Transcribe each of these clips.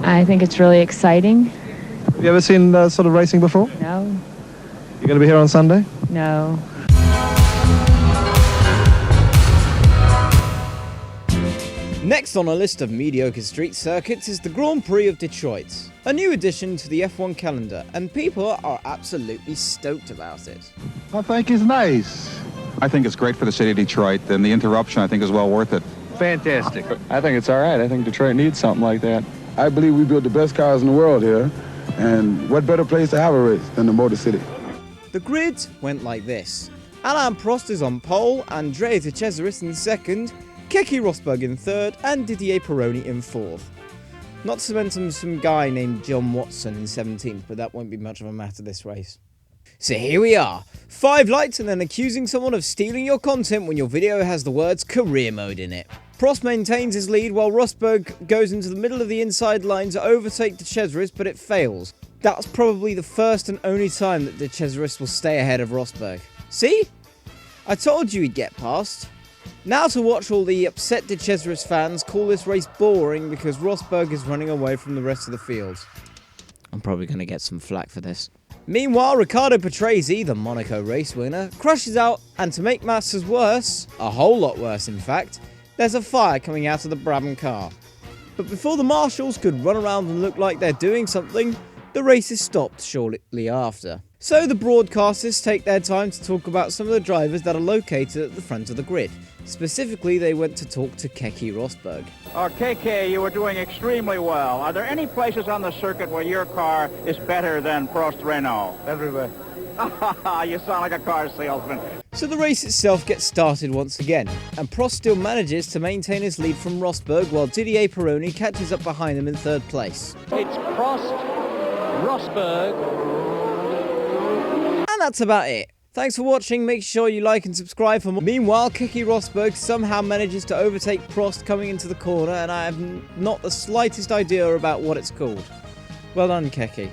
I think it's really exciting. Have you ever seen sort of racing before? No. You're going to be here on Sunday? No. Next on a list of mediocre street circuits is the Grand Prix of Detroit, a new addition to the F1 calendar, and people are absolutely stoked about it. I think it's nice. I think it's great for the city of Detroit, and the interruption I think is well worth it. Fantastic. I think it's all right. I think Detroit needs something like that. I believe we build the best cars in the world here, and what better place to have a race than the Motor City? The grid went like this. Alain Prost is on pole, Andrea De Cesaris in second, Keke Rosberg in third, and Didier Pironi in fourth. Not to mention some guy named John Watson in 17th, but that won't be much of a matter this race. So here we are, 5 lights and then accusing someone of stealing your content when your video has the words career mode in it. Prost maintains his lead while Rosberg goes into the middle of the inside line to overtake De Cesaris, but it fails. That's probably the first and only time that De Cesaris will stay ahead of Rosberg. See? I told you he'd get past. Now to watch all the upset De Cesaris fans call this race boring because Rosberg is running away from the rest of the field. I'm probably going to get some flack for this. Meanwhile, Riccardo Patrese, the Monaco race winner, crashes out, and to make matters worse, a whole lot worse in fact, there's a fire coming out of the Brabham car. But before the marshals could run around and look like they're doing something, the race is stopped shortly after. So the broadcasters take their time to talk about some of the drivers that are located at the front of the grid. Specifically, they went to talk to Keke Rosberg. KK, you were doing extremely well. Are there any places on the circuit where your car is better than Prost Renault? Everywhere. You sound like a car salesman. So the race itself gets started once again, and Prost still manages to maintain his lead from Rosberg while Didier Pironi catches up behind him in third place. It's Prost, Rosberg. And that's about it. Thanks for watching, make sure you like and subscribe for more. Meanwhile, Keke Rosberg somehow manages to overtake Prost coming into the corner, and I have not the slightest idea about what it's called. Well done, Keke.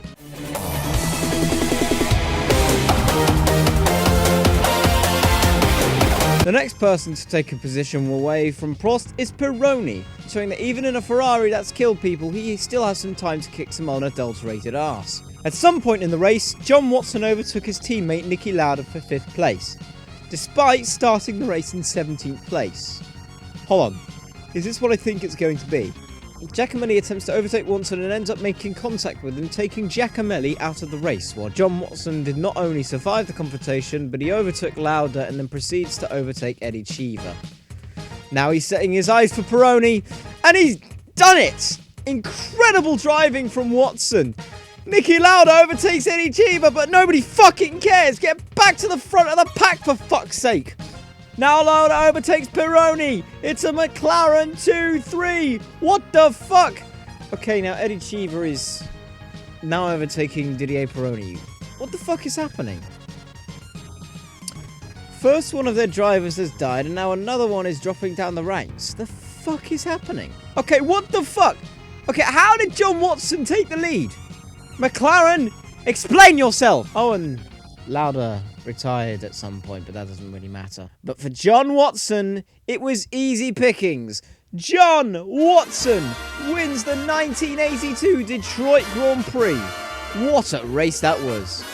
The next person to take a position away from Prost is Pironi, showing that even in a Ferrari that's killed people, he still has some time to kick some unadulterated arse. At some point in the race, John Watson overtook his teammate Niki Lauda for 5th place, despite starting the race in 17th place. Hold on, is this what I think it's going to be? Giacomelli attempts to overtake Watson and ends up making contact with him, taking Giacomelli out of the race, while John Watson did not only survive the confrontation, but he overtook Lauda and then proceeds to overtake Eddie Cheever. Now he's setting his eyes for Pironi, and he's done it! Incredible driving from Watson! Niki Lauda overtakes Eddie Cheever, but nobody fucking cares! Get back to the front of the pack for fuck's sake! Now Lauda overtakes Pironi! It's a McLaren 2-3! What the fuck? Okay, now Eddie Cheever is now overtaking Didier Pironi. What the fuck is happening? First one of their drivers has died, and now another one is dropping down the ranks. The fuck is happening? Okay, what the fuck? Okay, how did John Watson take the lead? McLaren, explain yourself! Oh, and Lauda retired at some point, but that doesn't really matter. But for John Watson, it was easy pickings. John Watson wins the 1982 Detroit Grand Prix. What a race that was.